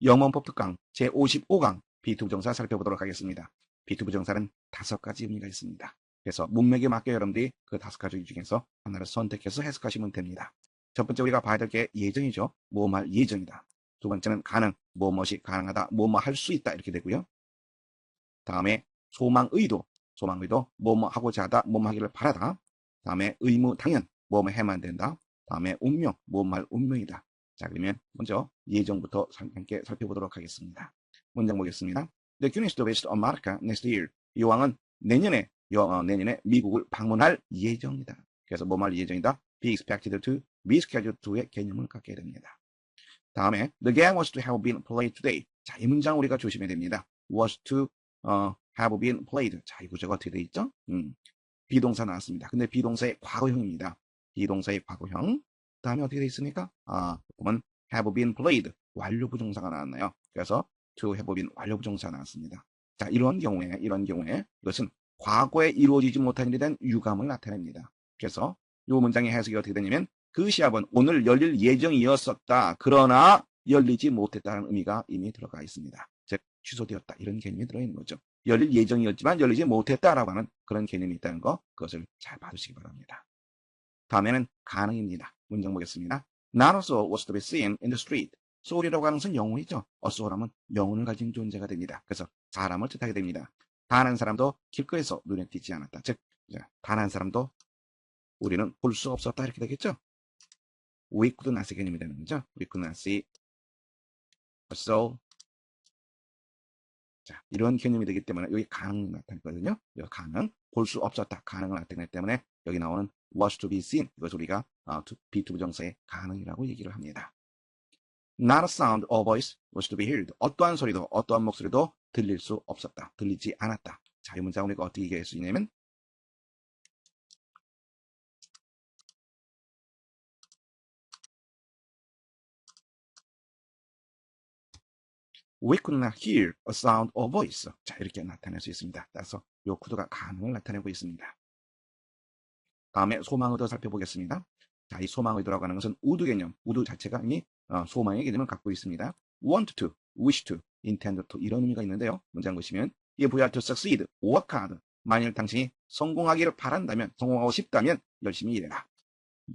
영문법 특강 제55강 비투부정사 살펴보도록 하겠습니다. 비투부정사는 5가지 의미가 있습니다. 그래서 문맥에 맞게 여러분들이 그 5가지 중에서 하나를 선택해서 해석하시면 됩니다. 첫 번째 우리가 봐야 될 게 예정이죠. 뭐할 예정이다. 두 번째는 가능, 무엇이 가능하다, 뭐뭐 할 수 있다 이렇게 되고요. 다음에 소망 의도, 뭐뭐 하고자 하다, 뭐뭐 하기를 바라다. 다음에 의무 당연, 뭐뭐 해만 된다. 다음에 운명, 뭐뭐 할 운명이다. 자, 그러면 먼저 예정부터 함께 살펴보도록 하겠습니다. 문장 보겠습니다. The king is to visit America next year. 여왕은 내년에 미국을 방문할 예정이다. 그래서 뭐뭐 할 예정이다. Be expected to, be scheduled to의 개념을 갖게 됩니다. 다음에 the game was to have been played today. 자, 이 문장 우리가 조심해야 됩니다. was to have been played. 자, 이 구조가 어떻게 되어 있죠? 비동사 나왔습니다. 근데 비동사의 과거형입니다. 비동사의 과거형. 다음에 어떻게 되어 있습니까? 보면 have been played. 완료 부정사가 나왔나요? 그래서 to have been 완료 부정사가 나왔습니다. 자, 이런 경우에 이것은 과거에 이루어지지 못한 일에 대한 유감을 나타냅니다. 그래서 이 문장의 해석이 어떻게 되냐면 그 시합은 오늘 열릴 예정이었었다. 그러나 열리지 못했다는 의미가 이미 들어가 있습니다. 즉 취소되었다. 이런 개념이 들어있는 거죠. 열릴 예정이었지만 열리지 못했다라고 하는 그런 개념이 있다는 거, 그것을 잘 봐주시기 바랍니다. 다음에는 가능입니다. 문장 보겠습니다. Not a soul was to be seen in the street. soul이라고 하는 것은 영혼이죠. a soul하면 영혼을 가진 존재가 됩니다. 그래서 사람을 뜻하게 됩니다. 단 한 사람도 길거리에서 눈에 띄지 않았다. 즉, 단 한 사람도 우리는 볼 수 없었다. 이렇게 되겠죠. We could not see 개념이 되는 거죠. We could not see a soul. 자, 이런 개념이 되기 때문에 여기 가능이 나타났거든요. 여기 가능, 볼 수 없었다. 가능을 나타내기 때문에 여기 나오는 was to be seen. 이것을 우리가 비투부정사의 가능이라고 얘기를 합니다. Not a sound or voice was to be heard. 어떠한 소리도, 어떠한 목소리도 들릴 수 없었다. 들리지 않았다. 자, 이 문장을 우리가 어떻게 얘기할 수 있냐면 We could not hear a sound or voice. 자, 이렇게 나타낼 수 있습니다. 따라서 이 구도가 가능을 나타내고 있습니다. 다음에 소망의도 살펴보겠습니다. 자, 이 소망의도라고 하는 것은 우드 개념, 우드 자체가 이미 소망의 개념을 갖고 있습니다. want to, wish to, intend to 이런 의미가 있는데요. 문장 보시면 If you are to succeed, work hard. 만일 당신이 성공하기를 바란다면, 성공하고 싶다면 열심히 일해라.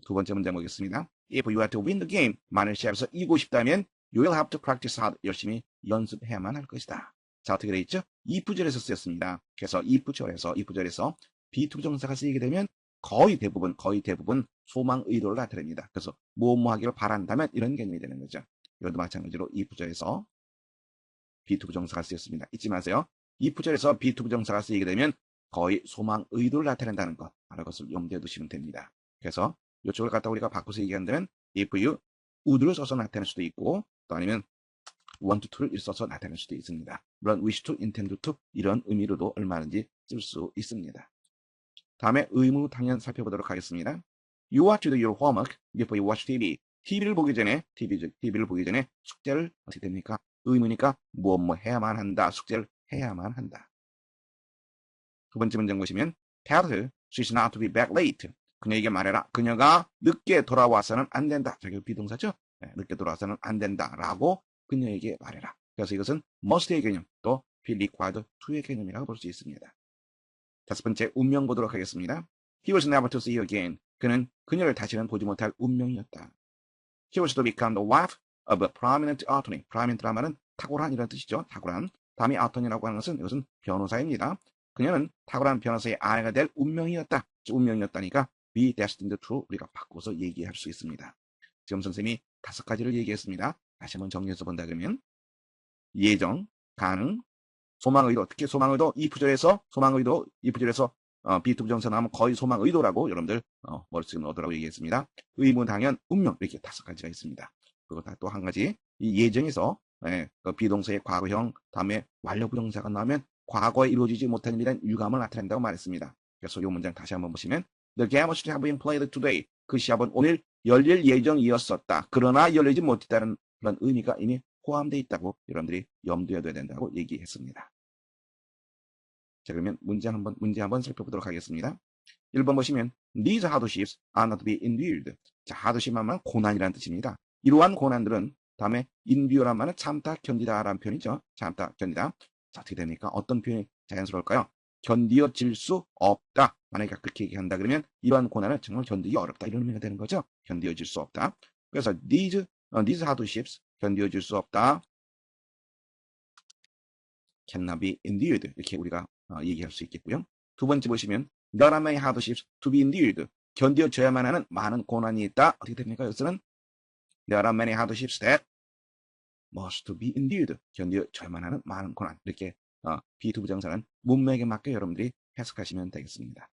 두 번째 문장 보겠습니다. If you are to win the game, 만일 시합에서 이기고 싶다면 You will have to practice hard. 열심히 연습해야만 할 것이다. 자, 어떻게 되어 있죠? if절에서 쓰였습니다. 그래서 if절에서 비투부정사가 쓰이게 되면 거의 대부분 소망 의도를 나타냅니다. 그래서 뭐뭐 하기를 바란다면 이런 개념이 되는 거죠. 이것도 마찬가지로 if절에서 비투부정사가 쓰였습니다. 잊지 마세요. if절에서 비투부정사가 쓰이게 되면 거의 소망 의도를 나타낸다는 것. 바로 그것을 염두에 두시면 됩니다. 그래서 이쪽을 갖다 우리가 바꿔서 얘기한다면 if you would를 써서 나타낼 수도 있고 또 아니면 want to를 써서 나타낼 수도 있습니다. 물론 wish to, intend to 이런 의미로도 얼마든지 쓸 수 있습니다. 다음에 의무 당연 살펴보도록 하겠습니다. You are to do your homework before you watch TV. TV를 보기 전에 숙제를 어떻게 됩니까? 의무니까 뭐 해야만 한다. 숙제를 해야만 한다. 두 번째 문장 보시면 Tell her she's not to be back late. 그녀에게 말해라. 그녀가 늦게 돌아와서는 안 된다. 저기 비동사죠? 네, 늦게 돌아와서는 안 된다라고 그녀에게 말해라. 그래서 이것은 must의 개념, 또 be required to의 개념이라고 볼 수 있습니다. 다섯 번째, 운명 보도록 하겠습니다. He was never to see again. 그는 그녀를 다시는 보지 못할 운명이었다. He was to become the wife of a prominent attorney. prominent란 말은 탁월한이라는 뜻이죠. 탁월한. 다음에 attorney라고 하는 것은 이것은 변호사입니다. 그녀는 탁월한 변호사의 아내가 될 운명이었다. 운명이었다니까 be destined to 우리가 바꿔서 얘기할 수 있습니다. 지금 선생님이 5가지를 얘기했습니다. 다시 한번 정리해서 본다 그러면 예정, 가능, 소망의도, 특히 소망의도 if절에서 비투부정사 나오면 거의 소망의도라고 여러분들 머릿속에 넣어두라고 얘기했습니다. 의무, 당연, 운명 이렇게 5가지가 있습니다. 그리고 또 한 가지 이 예정에서 비동사의 과거형 다음에 완료 부정사가 나오면 과거에 이루어지지 못한 일에 대한 유감을 나타낸다고 말했습니다. 그래서 이 문장 다시 한번 보시면 The game was to have been played today. 그 시합은 오늘 열릴 예정이었었다. 그러나 열리지 못했다는 그런 의미가 이미 포함되어 있다고 여러분들이 염두에 둬야 된다고 얘기했습니다. 자, 그러면 문제 한번 살펴보도록 하겠습니다. 1번 보시면 These hardships are not to be endured. 자, hardship 하면 고난이라는 뜻입니다. 이러한 고난들은 다음에 인뷰란 말은 참다, 견디다라는 표현이죠. 참다, 견디다. 자, 어떻게 됩니까? 어떤 표현이 자연스러울까요? 견디어질 수 없다. 만약에 그렇게 얘기한다 그러면 이러한 고난은 정말 견디기 어렵다. 이런 의미가 되는 거죠. 견디어질 수 없다. 그래서 these hardships 견디어질 수 없다. cannot be endured. 이렇게 우리가 얘기할 수 있겠고요. 두 번째 보시면 there are many hardships to be endured. 견디어져야만 하는 많은 고난이 있다. 어떻게 됩니까? 여기서는 there are many hardships that must be endured. 견디어져야만 하는 많은 고난. 이렇게 비투부정사는 문맥에 맞게 여러분들이 해석하시면 되겠습니다.